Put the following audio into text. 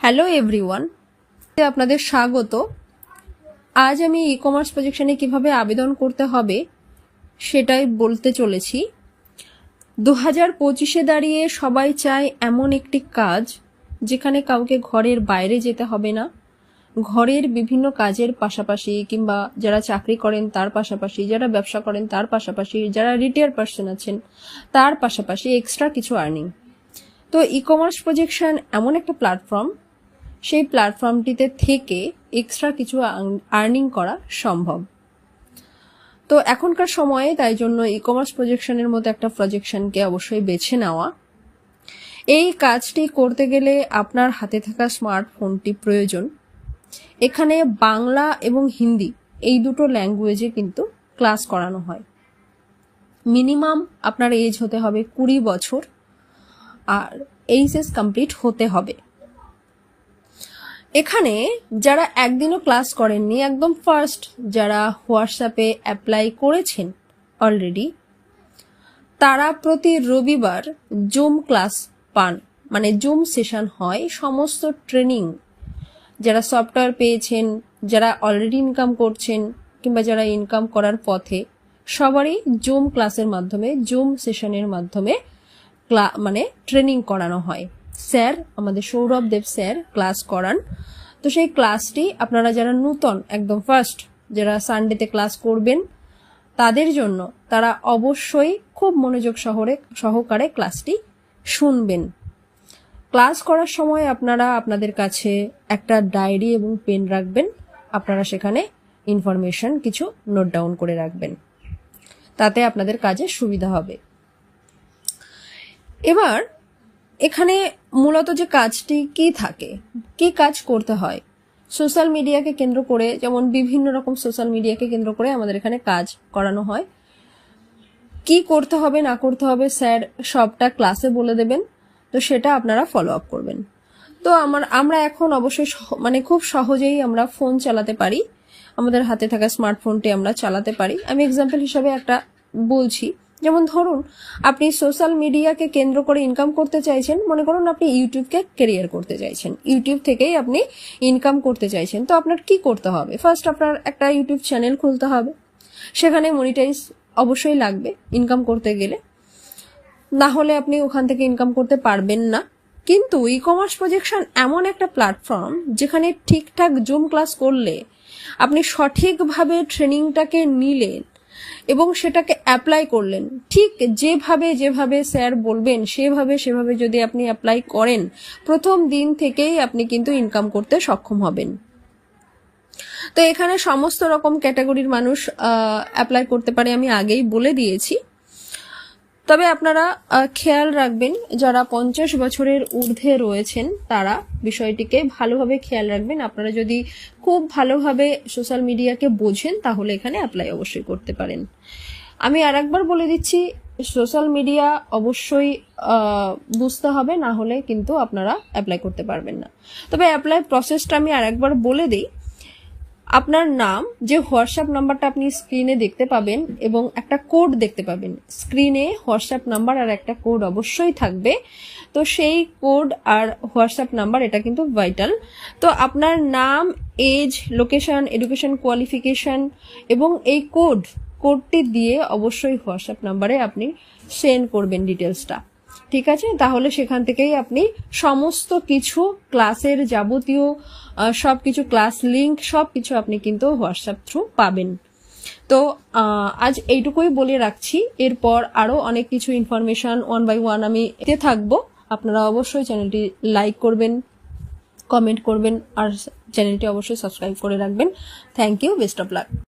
Hello everyone, আপনাদের স্বাগত। আজ আমি ই কমার্স প্রজেকশনে কিভাবে আবেদন করতে হবে সেটাই বলতে চলেছি। 2025-এ দাঁড়িয়ে সবাই চায় এমন একটি কাজ যেখানে কাউকে ঘরের বাইরে যেতে হবে না, ঘরের বিভিন্ন কাজের পাশাপাশি কিংবা যারা চাকরি করেন তার পাশাপাশি, যারা ব্যবসা করেন তার পাশাপাশি, যারা রিটায়ার পার্সন আছেন তার পাশাপাশি এক্সট্রা কিছু আর্নিং। তো ই কমার্স প্রজেকশন এমন একটা প্ল্যাটফর্ম, সেই প্ল্যাটফর্মটিতে থেকে এক্সট্রা কিছু আর্নিং করা সম্ভব। তো এখনকার সময়ে তাই জন্য ই কমার্স প্রজেকশনের মতো একটা প্রজেকশনকে অবশ্যই বেছে নেওয়া। এই কাজটি করতে গেলে আপনার হাতে থাকা স্মার্টফোনটি প্রয়োজন। এখানে বাংলা এবং হিন্দি এই দুটো ল্যাঙ্গুয়েজে কিন্তু ক্লাস করানো হয়। মিনিমাম আপনার এজ হতে হবে 20 বছর আর এইচএস কমপ্লিট হতে হবে। এখানে যারা একদিনও ক্লাস করেননি, একদম ফার্স্ট যারা হোয়াটসঅ্যাপে অ্যাপ্লাই করেছেন অলরেডি, তারা প্রতি রবিবার জুম ক্লাস পান, মানে জুম সেশন হয়। সমস্ত ট্রেনিং যারা সফটওয়্যার পেয়েছেন, যারা অলরেডি ইনকাম করছেন কিংবা যারা ইনকাম করার পথে, সবারই জুম ক্লাসের মাধ্যমে, জুম সেশনের মাধ্যমে মানে ট্রেনিং করানো হয়। স্যার, আমাদের সৌরভ দেব স্যার ক্লাস করান। তো সেই ক্লাসটি আপনারা যারা নূতন, একদম ফার্স্ট যারা সানডেতে ক্লাস করবেন, তাদের জন্য তারা অবশ্যই খুব মনোযোগ সহকারে ক্লাসটি শুনবেন। ক্লাস করার সময় আপনারা আপনাদের কাছে একটা ডায়েরি এবং পেন রাখবেন। আপনারা সেখানে ইনফরমেশন কিছু নোট ডাউন করে রাখবেন, তাতে আপনাদের কাজে সুবিধা হবে। এবার এখানে মূলত যে কাজটি কি থাকে, কি কাজ করতে হয়, সোশ্যাল মিডিয়াকে কেন্দ্র করে, যেমন বিভিন্ন রকম সোশ্যাল মিডিয়াকে কেন্দ্র করে আমাদের এখানে কাজ করানো হয়। কি করতে হবে না করতে হবে স্যার সবটা ক্লাসে বলে দেবেন, তো সেটা আপনারা ফলো আপ করবেন। তো আমরা এখন অবশ্যই মানে খুব সহজেই আমরা ফোন চালাতে পারি, আমাদের হাতে থাকা স্মার্টফোনটি আমরা চালাতে পারি। আমি এক্সাম্পল হিসাবে একটা বলছি, যেমন ধরুন আপনি সোশ্যাল মিডিয়াকে কেন্দ্র করে ইনকাম করতে চাইছেন। মনে করুন আপনি ইউটিউবকে ক্যারিয়ার করতে চাইছেন, ইউটিউব থেকেই আপনি ইনকাম করতে চাইছেন। তো আপনার কি করতে হবে? ফার্স্ট আপনার একটা ইউটিউব চ্যানেল খুলতে হবে, সেখানে মনিটাইজ অবশ্যই লাগবে ইনকাম করতে গেলে, না হলে আপনি ওখান থেকে ইনকাম করতে পারবেন না। কিন্তু ই কমার্স প্রজেকশন এমন একটা প্ল্যাটফর্ম যেখানে ঠিকঠাক জুম ক্লাস করলে আপনি সঠিকভাবে ট্রেনিংটাকে নিলেন এবং সেটাকে অ্যাপ্লাই করলেন, ঠিক যেভাবে স্যার বলবেন সেভাবে যদি আপনি অ্যাপ্লাই করেন, প্রথম দিন থেকেই আপনি কিন্তু ইনকাম করতে সক্ষম হবেন। তো এখানে সমস্ত রকম ক্যাটাগরির মানুষ অ্যাপ্লাই করতে পারে, আমি আগেই বলে দিয়েছি। তবে আপনারা খেয়াল রাখবেন, যারা 50 বছরের ঊর্ধ্বে রয়েছেন তারা বিষয়টিকে ভালোভাবে খেয়াল রাখবেন। আপনারা যদি খুব ভালোভাবে সোশ্যাল মিডিয়াকে বোঝেন তাহলে এখানে অ্যাপ্লাই অবশ্যই করতে পারেন। আমি আরেকবার বলে দিচ্ছি, সোশ্যাল মিডিয়া অবশ্যই বুঝতে হবে, না হলে কিন্তু আপনারা অ্যাপ্লাই করতে পারবেন না। তবে অ্যাপ্লাই প্রসেসটা আমি আরেকবার বলে দিই। আপনার নাম, যে হোয়াটসঅ্যাপ নাম্বারটা আপনি স্ক্রিনে দেখতে পাবেন এবং একটা কোড দেখতে পাবেন, স্ক্রিনে হোয়াটসঅ্যাপ নাম্বার আর একটা কোড অবশ্যই থাকবে। তো সেই কোড আর হোয়াটসঅ্যাপ নাম্বার এটা কিন্তু ভাইটাল। তো আপনার নাম, এজ, লোকেশন, এডুকেশন কোয়ালিফিকেশন এবং এই কোডটি দিয়ে অবশ্যই হোয়াটসঅ্যাপ নাম্বারে আপনি সেন্ড করবেন ডিটেলসটা, ঠিক আছে? তাহলে সেখান থেকেই আপনি সমস্ত কিছু ক্লাসের যাবতীয় সব কিছু, ক্লাস লিঙ্ক সব কিছু আপনি কিন্তু হোয়াটসঅ্যাপ থ্রু পাবেন। তো আজ এইটুকুই বলে রাখছি। এরপর আরও অনেক কিছু ইনফরমেশন 1 by 1 আমি এতে থাকবো। আপনারা অবশ্যই চ্যানেলটি লাইক করবেন, কমেন্ট করবেন আর চ্যানেলটি অবশ্যই সাবস্ক্রাইব করে রাখবেন। Thank you, best of lakh.